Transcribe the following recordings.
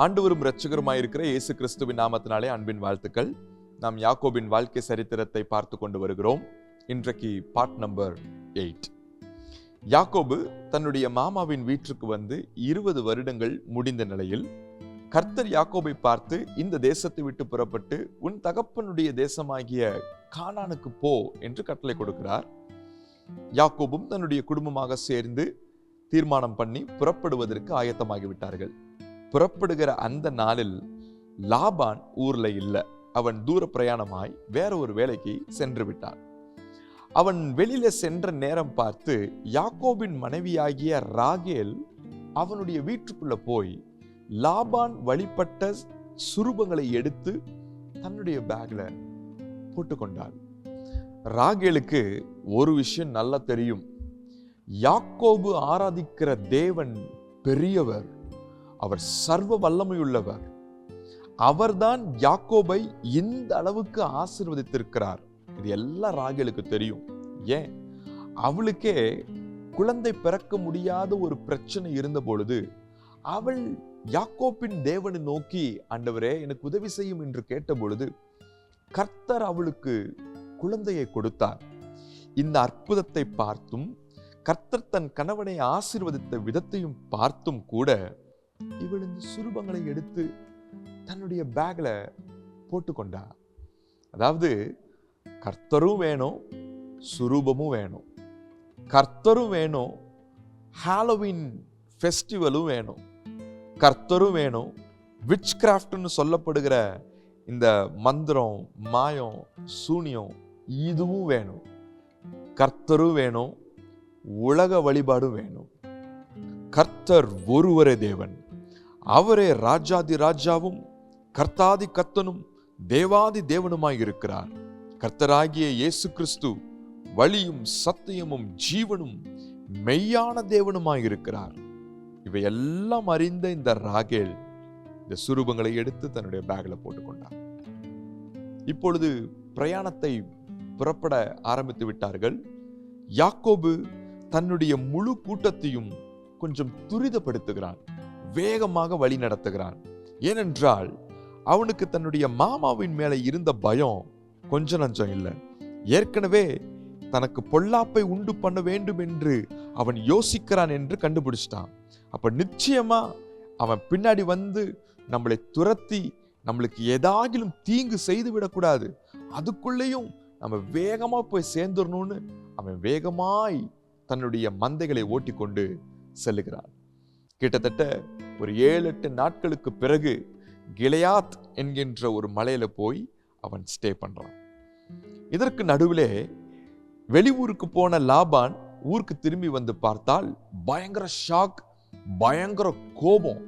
ஆண்டவரும் இரட்சகருமாயிருக்கிற இயேசு கிறிஸ்துவின் நாமத்தினாலே அன்பின் வாழ்த்துக்கள். நாம் யாக்கோபின் வாழ்க்கை சரித்திரத்தை பார்த்து கொண்டு வருகிறோம். இன்றைக்கு பார்ட் நம்பர் 8. யாக்கோபு தன்னுடைய மாமாவின் வீட்டுக்கு வந்து 20 வருடங்கள் முடிந்த நிலையில் கர்த்தர் யாக்கோபை பார்த்து, இந்த தேசத்தை விட்டு புறப்பட்டு உன் தகப்பனுடைய தேசமாகிய கானானுக்கு போ என்று கட்டளை கொடுக்கிறார். யாக்கோபும் தன்னுடைய குடும்பமாக சேர்ந்து தீர்மானம் பண்ணி புறப்படுவதற்கு ஆயத்தமாகிவிட்டார்கள். புறப்படுகிற அந்த நாளில் லாபான் ஊர்ல இல்ல. அவன் தூர பிரயாணமாய் வேற ஒரு வேலைக்கு சென்று விட்டான். அவன் வெளியில சென்ற நேரம் பார்த்து யாக்கோபின் மனைவியாகிய ராகேல் அவனுடைய வீட்டுக்குள்ள போய் லாபான் வழிபட்ட சுரூபங்களை எடுத்து தன்னுடைய பேக்ல போட்டுக்கொண்டாள். ராகேலுக்கு ஒரு விஷயம் நல்லா தெரியும். யாக்கோபு ஆராதிக்கிற தேவன் பெரியவர், அவர் சர்வ வல்லமையுள்ளவர். அவர்தான் யாக்கோபை இந்த அளவுக்கு ஆசீர்வதித்திருக்கிறார். இது எல்லாம் ராகேலுக்கு தெரியும். ஏன், அவளுக்கே குழந்தை பிறக்க முடியாத ஒரு பிரச்சனை இருந்த பொழுது அவள் யாக்கோபின் தேவனை நோக்கி, ஆண்டவரே எனக்கு உதவி செய்யும் என்று கேட்ட பொழுது கர்த்தர் அவளுக்கு குழந்தையை கொடுத்தார். இந்த அற்புதத்தை பார்த்தும் கர்த்தர் தன் கணவனை ஆசீர்வதித்த விதத்தையும் பார்த்தும் கூட இவள் இந்த சுரூபங்களை எடுத்து தன்னுடைய பேக்ல போட்டுக்கொண்டார். அதாவது கர்த்தரும் வேணும், சுரூபமும் வேணும். கர்த்தரும் வேணும், ஹாலோவின் ஃபெஸ்டிவலும் வேணும். கர்த்தரும் வேணும், விட்ச் கிராஃப்ட்னு சொல்லப்படுகிற இந்த மந்திரம், மாயம், சூனியம் இதுவும் வேணும். கர்த்தரும் வேணும், உலக வழிபாடும் வேணும். கர்த்தர் ஒருவரே தேவன், அவரே ராஜாதி ராஜாவும் கர்த்தாதி கர்த்தனும் தேவாதி தேவனுமாய் இருக்கிறார். கர்த்தராகிய இயேசு கிறிஸ்து வழியும் சத்தியமும் ஜீவனும் மெய்யான தேவனுமாய் இருக்கிறார். இவையெல்லாம் அறிந்த இந்த ராகேல் இந்த சுரூபங்களை எடுத்து தன்னுடைய பேக்ல போட்டுக்கொண்டார். இப்பொழுது பிரயாணத்தை புறப்பட ஆரம்பித்து விட்டார்கள். யாக்கோபு தன்னுடைய முழு கூட்டத்தையும் கொஞ்சம் துரிதப்படுத்துகிறான், வேகமாக வழி நடத்துகிறான். ஏனென்றால் அவனுக்கு தன்னுடைய மாமாவின் மேல இருந்த பயம் கொஞ்ச நஞ்சம் இல்லை. ஏற்கனவே தனக்கு பொல்லாப்பை உண்டு பண்ண வேண்டும் என்று அவன் யோசிக்கிறான் என்று கண்டுபிடிச்சிட்டான். அப்ப நிச்சயமா அவன் பின்னாடி வந்து நம்மளை துரத்தி நம்மளுக்கு ஏதாகிலும் தீங்கு செய்து விடக்கூடாது, அதுக்குள்ளேயும் நம்ம வேகமா போய் சேர்ந்துடணும்னு அவன் வேகமாய் தன்னுடைய மந்தைகளை ஓட்டி கொண்டு செல்லுகிறான். கிட்டத்தட்ட ஒரு 7-8 நாட்களுக்கு பிறகு கிலெயாத் என்கின்ற ஒரு மலையில போய் அவன் ஸ்டே பண்றான். இதற்கு நடுவிலே வெளியூருக்கு போன லாபான் ஊருக்கு திரும்பி வந்து பார்த்தால் பயங்கர ஷாக், பயங்கர கோபம்.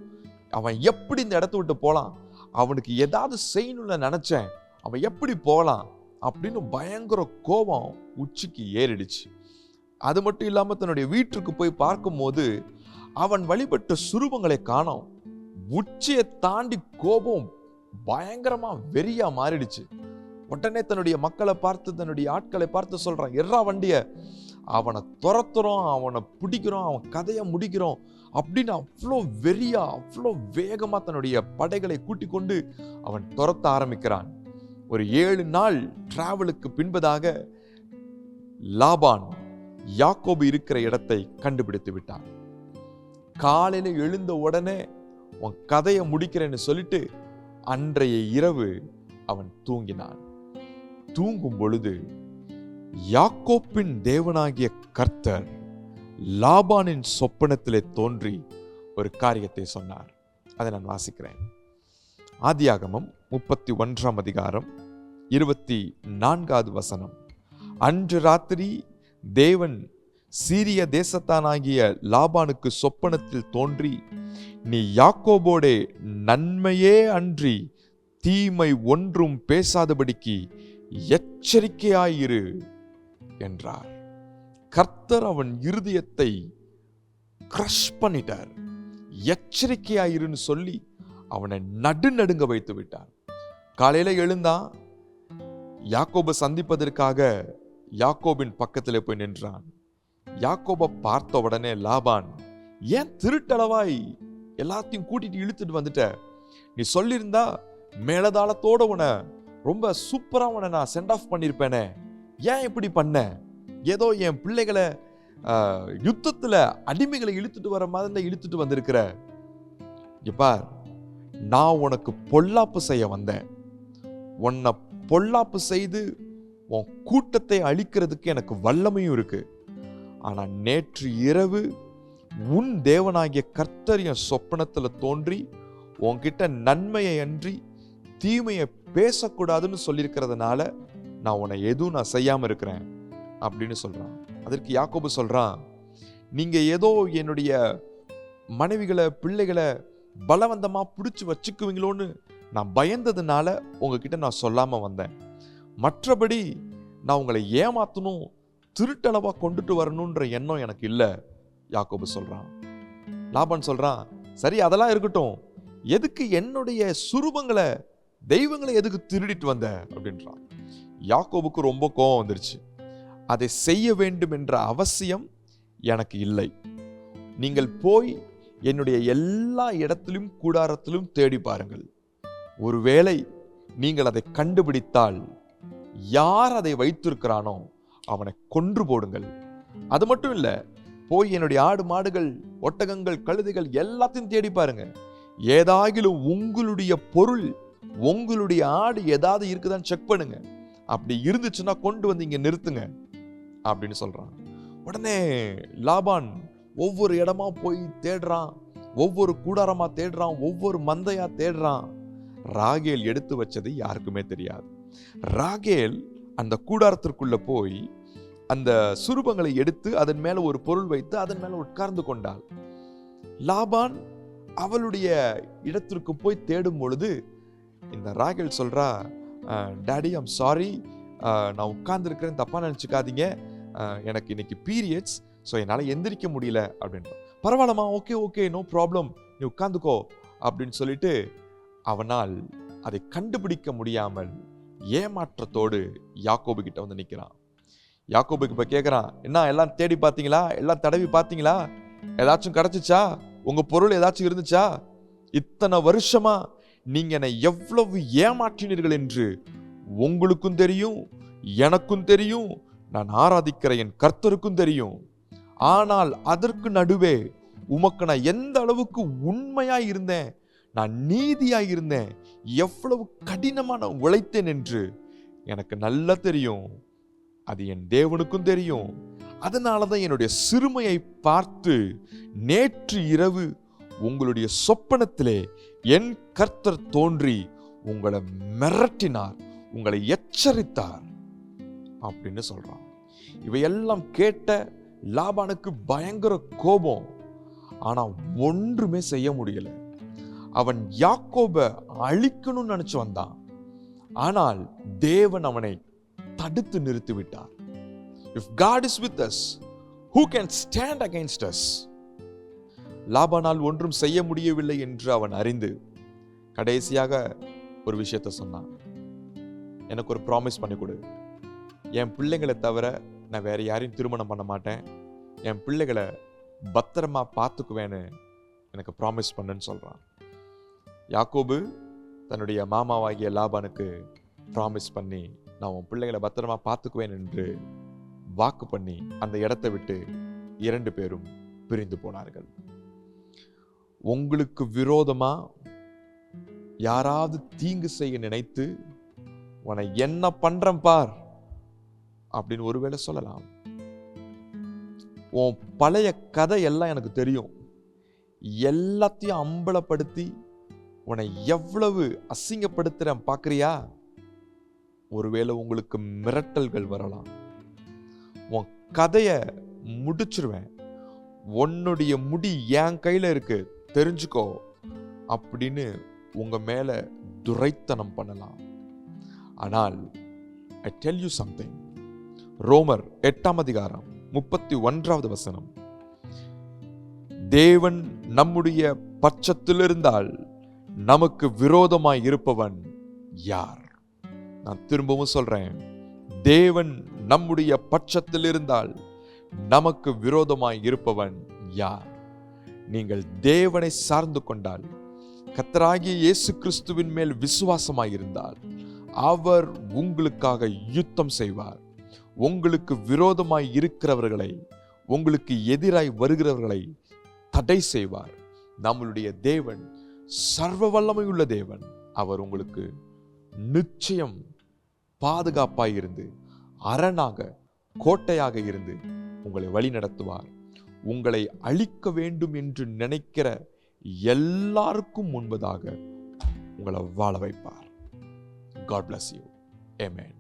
அவன் எப்படி இந்த இடத்த விட்டு போலாம், அவனுக்கு ஏதாவது செய்யணும்னு நினைச்சேன், அவன் எப்படி போலாம் அப்படின்னு பயங்கர கோபம் உச்சிக்கு ஏறிடுச்சு. அது மட்டும் இல்லாம தன்னுடைய வீட்டுக்கு போய் பார்க்கும் போது அவன் வழிபட்ட சுரூபங்களை காணோம். உச்சியை தாண்டி கோபம் பயங்கரமா வெறியா மாறிடுச்சு. உடனே தன்னுடைய மக்களை பார்த்து, தன்னுடைய ஆட்களை பார்த்து சொல்றான், எர்ரா வண்டிய, அவனை துரத்துறோம், அவனை பிடிக்கிறோம், அவன் கதையை முடிக்கிறோம் அப்படின்னு அவ்வளோ வெறியா, அவ்வளோ வேகமா தன்னுடைய படைகளை கூட்டிக் கொண்டு அவன் துரத்த ஆரம்பிக்கிறான். ஒரு 7 நாள் டிராவலுக்கு பின்பதாக லாபான் யாக்கோபு இருக்கிற இடத்தை கண்டுபிடித்து விட்டான். காலையில எழுந்த உடனே உன் கதையை முடிக்கிறேன்னு சொல்லிட்டு அன்றைய இரவு அவன் தூங்கினான். தூங்கும் பொழுது யாக்கோப்பின் தேவனாகிய கர்த்தர் லாபானின் சொப்பனத்திலே தோன்றி ஒரு காரியத்தை சொன்னார். அதை நான் வாசிக்கிறேன். ஆதியாகமம் 31 அதிகாரம் 24வது வசனம். அன்று ராத்திரி தேவன் சீரிய தேசத்தானாகிய லாபானுக்கு சொப்பனத்தில் தோன்றி, நீ யாக்கோபோடே நன்மையே அன்றி தீமை ஒன்றும் பேசாதபடிக்கு எச்சரிக்கையாயிரு என்றார். கர்த்தர் அவன் இருதயத்தை கிரஷ் பண்ணிட்டார். எச்சரிக்கையாயிருன்னு சொல்லி அவனை நடுநடுங்க வைத்து விட்டார். காலையில எழுந்தான், யாக்கோபை சந்திப்பதற்காக யாக்கோபின் பக்கத்திலே போய் நின்றான். யாக்கோபை பார்த்த உடனே லாபான், ஏன் திருட்டளவாய் எல்லாத்தையும் கூட்டிட்டு இழுத்துட்டு வந்துட்ட, நீ சொல்லியிருந்தா மேலதாளத்தோட உன்னை ரொம்ப சூப்பரா உன்னை நான் சென்ட் ஆஃப் பண்ணியிருப்பேனே, ஏன் இப்படி பண்ண? ஏதோ என் பிள்ளைகளை யுத்தத்துல அடிமைகளை இழுத்துட்டு வர மாதிரி இழுத்துட்டு வந்திருக்கிற. பார், நான் உனக்கு பொல்லாப்பு செய்ய வந்தேன். உன்னை பொல்லாப்பு செய்து உன் கூட்டத்தை அழிக்கிறதுக்கு எனக்கு வல்லமையும் இருக்கு. ஆனா நேற்று இரவு உன் தேவனாகிய கர்த்தர் என் சொப்பனத்துல தோன்றி உன்கிட்ட நன்மையை அன்றி தீமையை பேசக்கூடாதுன்னு சொல்லியிருக்கிறதுனால நான் உன்னை எதுவும் நான் செய்யாம இருக்கிறேன் அப்படின்னு சொல்றான். அதற்கு யாக்கோபு சொல்றான், நீங்க ஏதோ என்னுடைய மனைவிகளை பிள்ளைகளை பலவந்தமா பிடிச்சு வச்சுக்குவீங்களோன்னு நான் பயந்ததுனால உங்ககிட்ட நான் சொல்லாம வந்தேன். மற்றபடி நான் உங்களை ஏமாத்தணும், திருட்டளவா கொண்டுட்டு வரணும்ன்ற எண்ணம் எனக்கு இல்லை யாக்கோபு சொல்றான். லாபான் சொல்றான், சரி அதெல்லாம் இருக்கட்டும், எதுக்கு என்னுடைய சுரூபங்களை தெய்வங்களை எதுக்கு திருடிட்டு வந்த அப்படின்றான். யாக்கோபுக்கு ரொம்ப கோபம் வந்துருச்சு. அதை செய்ய வேண்டும் என்ற அவசியம் எனக்கு இல்லை. நீங்கள் போய் என்னுடைய எல்லா இடத்திலும் கூடாரத்திலும் தேடி பாருங்கள். ஒருவேளை நீங்கள் அதை கண்டுபிடித்தால் யார் அதை வைத்திருக்கிறானோ அவனை கொன்று போடுங்கள். அது மட்டும் இல்ல, போய் என்னுடைய ஆடு மாடுகள் ஒட்டகங்கள் கழுதைகள் எல்லாத்தையும் தேடி பாருங்க. ஏதாகிலும் உங்களுடைய பொருள் உங்களுடைய ஆடு ஏதாவது இருக்குதான்னு செக் பண்ணுங்க. அப்படி இருந்துச்சுன்னா கொண்டு வந்து இங்க நிறுத்துங்க அப்படின்னு சொல்றான். உடனே லாபான் ஒவ்வொரு இடமா போய் தேடுறான், ஒவ்வொரு கூடாரமா தேடுறான், ஒவ்வொரு மந்தையா தேடுறான். ராகேல் எடுத்து வச்சது யாருக்குமே தெரியாது. ராகேல் அந்த கூடாரத்திற்குள்ள போய் அந்த சுரூபங்களை எடுத்து அதன் மேல ஒரு பொருள் வைத்து அதன் மேல உட்கார்ந்து கொண்டாள். லாபான் அவளுடைய இடத்திற்கு போய் தேடும் பொழுது இந்த ராகேல் சொல்றா, டாடி ஐம் சாரி, நான் உட்கார்ந்து இருக்கிறேன், தப்பா நினைச்சுக்காதீங்க, எனக்கு இன்னைக்கு பீரியட்ஸ், ஸோ என்னால் எந்திரிக்க முடியல அப்படின்ற. பரவாயில்லம்மா, ஓகே ஓகே, நோ ப்ராப்ளம், நீ உட்கார்ந்துக்கோ அப்படின்னு சொல்லிட்டு அவனால் அதை கண்டுபிடிக்க முடியாமல் ஏமாற்றத்தோடு யாக்கோபு கிட்ட வந்து நிற்கிறான். யாக்கோபுக்கு இப்ப கேட்கிறான், என்ன எல்லாம் தேடி பார்த்தீங்களா, எல்லாம் தடவி பார்த்தீங்களா, ஏதாச்சும் கிடைச்சிச்சா, உங்க பொருள் ஏதாச்சும் இருந்துச்சா, இத்தனை வருஷமா நீங்க என்னை எவ்வளவு ஏமாற்றினீர்கள் என்று உங்களுக்கும் தெரியும், எனக்கும் தெரியும், நான் ஆராதிக்கிற என் கர்த்தருக்கும் தெரியும். ஆனால் அதற்கு நடுவே உமக்கு நான் எந்த அளவுக்கு உண்மையா இருந்தேன், நான் நீதியா இருந்தேன், எவ்வளவு கடினமா நான் உழைத்தேன் என்று எனக்கு நல்லா தெரியும். அது என் தேவனுக்கும் தெரியும். அதனாலதான் என்னுடைய சிறுமையை பார்த்து நேற்று இரவு உங்களுடைய சொப்பனத்திலே என் கர்த்தர் தோன்றி உங்களை மிரட்டினார், உங்களை எச்சரித்தார் அப்படின்னு சொல்றான். இவையெல்லாம் கேட்ட லாபானுக்கு பயங்கர கோபம். ஆனா ஒன்றுமே செய்ய முடியல. அவன் யாக்கோபை அழிக்கணும்னு நினைச்சு வந்தான். ஆனால் தேவன் அவனை தடுத்து நிறுத்தி விட்டார். If God is with us, who can stand against us? லாபானால் ஒன்றும் செய்ய முடியவில்லை என்று அவன் அறிந்து கடைசியாக ஒரு விஷயத்தை சொன்னான். எனக்கு ஒரு ப்ராமிஸ் பண்ணி கொடு, என் பிள்ளைங்களை தவிர நான் வேற யாரையும் திருமணம் பண்ண மாட்டேன், என் பிள்ளைகளை பத்திரமா பார்த்துக்குவேன்னு எனக்கு ப்ராமிஸ் பண்ணுன்னு சொல்றான். யாக்கோபு தன்னுடைய மாமாவாகிய லாபானுக்கு ப்ராமிஸ் பண்ணி நான் உன் பிள்ளைகளை பத்திரமா பார்த்துக்குவேன் என்று வாக்கு பண்ணி அந்த இடத்தை விட்டு 2 பேரும் பிரிந்து போனார்கள். உங்களுக்கு விரோதமா யாராவது தீங்கு செய்ய நினைத்து உன்னை என்ன பண்றேன் பார் அப்படின்னு ஒருவேளை சொல்லலாம். உன் பழைய கதை எல்லாம் எனக்கு தெரியும், எல்லாத்தையும் அம்பலப்படுத்தி உன்னை எவ்வளவு அசிங்கப்படுத்துறேன் பாக்குறியா? ஒருவேளை உங்களுக்கு மிரட்டல்கள் வரலாம். உன் கதைய முடிச்சிருவேன், உன்னுடைய முடி என் கையில இருக்கு தெரிஞ்சுக்கோ அப்படின்னு உங்க மேல துரைத்தனம் பண்ணலாம். ஆனால் I tell you something, ரோமர் 8ஆம் அதிகாரம் 31வது வசனம், தேவன் நம்முடைய பட்சத்தில் இருந்தால் நமக்கு விரோதமாய் இருப்பவன் யார்? நான் திரும்பவும் சொல்றேன், தேவன் நம்முடைய பட்சத்தில் இருந்தால் நமக்கு விரோதமாய் இருப்பவன் யார்? நீங்கள் தேவனை சார்ந்து கொண்டால் கர்த்தராகிய இயேசு கிறிஸ்துவின் மேல் விசுவாசமாயிருந்தால் அவர் உங்களுக்காக யுத்தம் செய்வார். உங்களுக்கு விரோதமாய் இருக்கிறவர்களை, உங்களுக்கு எதிராய் வருகிறவர்களை தடை செய்வார். நம்மளுடைய தேவன் சர்வ வல்லமையுள்ள தேவன். அவர் உங்களுக்கு நிச்சயம் பாதுகாப்பாய் இருந்து, அரணாக, கோட்டையாக இருந்து உங்களை வழி நடத்துவார். உங்களை அழிக்க வேண்டும் என்று நினைக்கிற எல்லாருக்கும் முன்பதாக உங்களை வாழ வைப்பார். God bless you. Amen.